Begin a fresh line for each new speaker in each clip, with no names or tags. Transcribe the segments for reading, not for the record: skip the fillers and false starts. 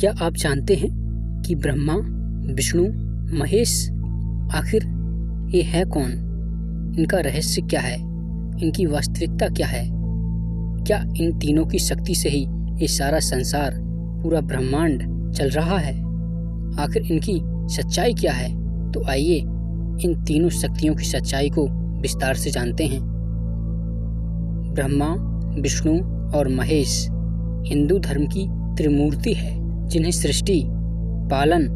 क्या आप जानते हैं कि ब्रह्मा, विष्णु, महेश आखिर ये है कौन? इनका रहस्य क्या है? इनकी वास्तविकता क्या है? क्या इन तीनों की शक्ति से ही ये सारा संसार, पूरा ब्रह्मांड चल रहा है? आखिर इनकी सच्चाई क्या है? तो आइए इन तीनों शक्तियों की सच्चाई को विस्तार से जानते हैं। ब्रह्मा, विष्णु और महेश हिंदू धर्म की त्रिमूर्ति है, जिन्हें सृष्टि, पालन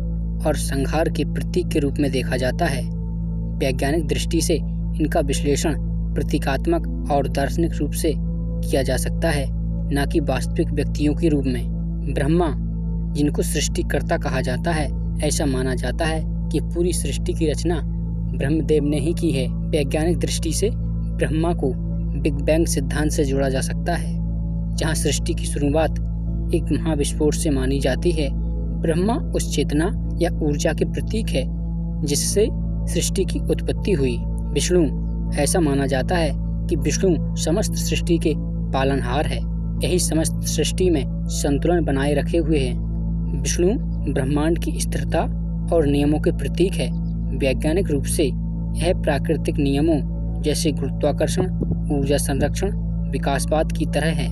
और संहार के प्रतीक के रूप में देखा जाता है। वैज्ञानिक दृष्टि से इनका विश्लेषण प्रतीकात्मक और दार्शनिक रूप से किया जा सकता है, न कि वास्तविक व्यक्तियों के रूप में। ब्रह्मा, जिनको सृष्टिकर्ता कहा जाता है, ऐसा माना जाता है कि पूरी सृष्टि की रचना ब्रह्मदेव ने ही की है। वैज्ञानिक दृष्टि से ब्रह्मा को बिग बैंग सिद्धांत से जोड़ा जा सकता है, जहां सृष्टि की शुरुआत एक महाविस्फोट से मानी जाती है। ब्रह्मा उस चेतना या ऊर्जा के प्रतीक है जिससे सृष्टि की उत्पत्ति हुई। विष्णु, ऐसा माना जाता है कि विष्णु समस्त सृष्टि के पालनहार है, यही समस्त सृष्टि में संतुलन बनाए रखे हुए हैं। विष्णु ब्रह्मांड की स्थिरता और नियमों के प्रतीक है। वैज्ञानिक रूप से यह प्राकृतिक नियमों जैसे गुरुत्वाकर्षण, ऊर्जा संरक्षण, विकासवाद की तरह है,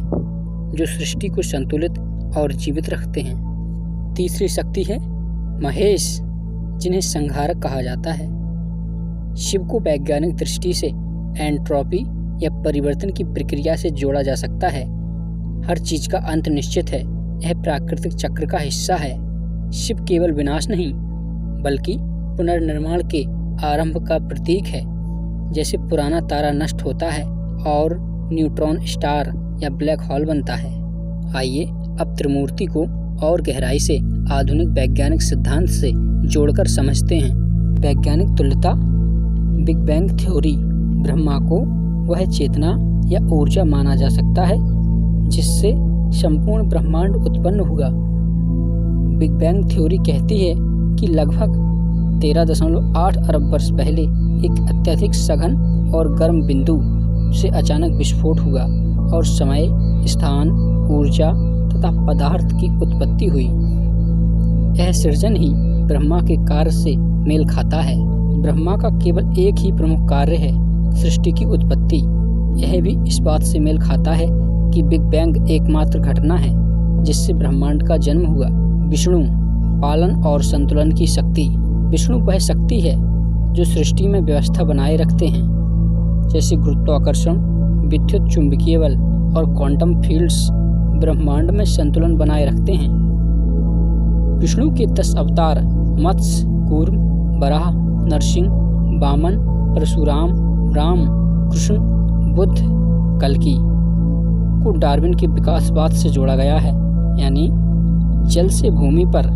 जो सृष्टि को संतुलित और जीवित रखते हैं। तीसरी शक्ति है महेश, जिन्हें संहारक कहा जाता है। शिव को वैज्ञानिक दृष्टि से एंट्रोपी या परिवर्तन की प्रक्रिया से जोड़ा जा सकता है। हर चीज का अंत निश्चित है, यह प्राकृतिक चक्र का हिस्सा है। शिव केवल विनाश नहीं, बल्कि पुनर्निर्माण के आरंभ का प्रतीक है। जैसे पुराना तारा नष्ट होता है और न्यूट्रॉन स्टार या ब्लैक होल बनता है। आइए अब त्रिमूर्ति को और गहराई से आधुनिक वैज्ञानिक सिद्धांत से जोड़कर समझते हैं। वैज्ञानिक तुल्यता, बिग बैंग थ्योरी। ब्रह्मा को वह चेतना या ऊर्जा माना जा सकता है जिससे संपूर्ण ब्रह्मांड उत्पन्न हुआ। बिग बैंग थ्योरी कहती है कि लगभग 13.8 अरब वर्ष पहले एक अत्यधिक सघन और गर्म बिंदु से अचानक विस्फोट हुआ और समय, स्थान, ऊर्जा तथा पदार्थ की उत्पत्ति हुई। यह सृजन ही ब्रह्मा के कार्य से मेल खाता है। ब्रह्मा का केवल एक ही प्रमुख कार्य है, सृष्टि की उत्पत्ति। यह भी इस बात से मेल खाता है कि बिग बैंग एकमात्र घटना है जिससे ब्रह्मांड का जन्म हुआ। विष्णु, पालन और संतुलन की शक्ति। विष्णु वह शक्ति है जो सृष्टि में व्यवस्था बनाए रखते हैं, जैसे गुरुत्वाकर्षण, विद्युत चुंबकीय बल और क्वांटम फील्ड्स ब्रह्मांड में संतुलन बनाए रखते हैं। विष्णु के 10 अवतार मत्स्य, कूर्म, वराह, नरसिंह, वामन, परशुराम, राम, कृष्ण, बुद्ध, कल्कि को डार्विन के विकासवाद से जोड़ा गया है, यानी जल से भूमि पर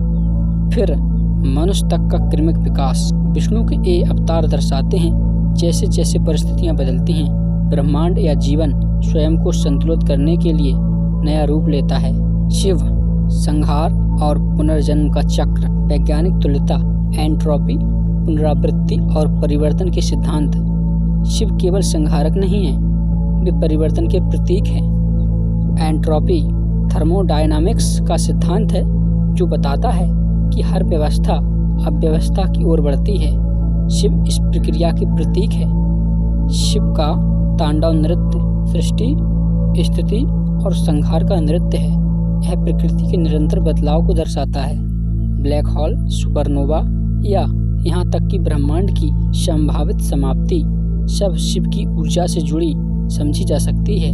फिर मनुष्य तक का क्रमिक विकास। विष्णु के ये अवतार दर्शाते हैं जैसे जैसे परिस्थितियां बदलती हैं, ब्रह्मांड या जीवन स्वयं को संतुलित करने के लिए नया रूप लेता है। शिव, संहार और पुनर्जन्म का चक्र। वैज्ञानिक तुल्यता, एंट्रोपी, पुनरावृत्ति और परिवर्तन के सिद्धांत। शिव केवल संहारक नहीं है, वे परिवर्तन के प्रतीक हैं। एंट्रोपी थर्मोडायनामिक्स का सिद्धांत है जो बताता है कि हर व्यवस्था अव्यवस्था की ओर बढ़ती है। शिव इस प्रक्रिया के प्रतीक है। शिव का तांडव नृत्य सृष्टि, स्थिति और संहार का नृत्य है। यह प्रकृति के निरंतर बदलाव को दर्शाता है। ब्लैक होल, सुपरनोवा या यहाँ तक कि ब्रह्मांड की संभावित समाप्ति सब शिव की ऊर्जा से जुड़ी समझी जा सकती है।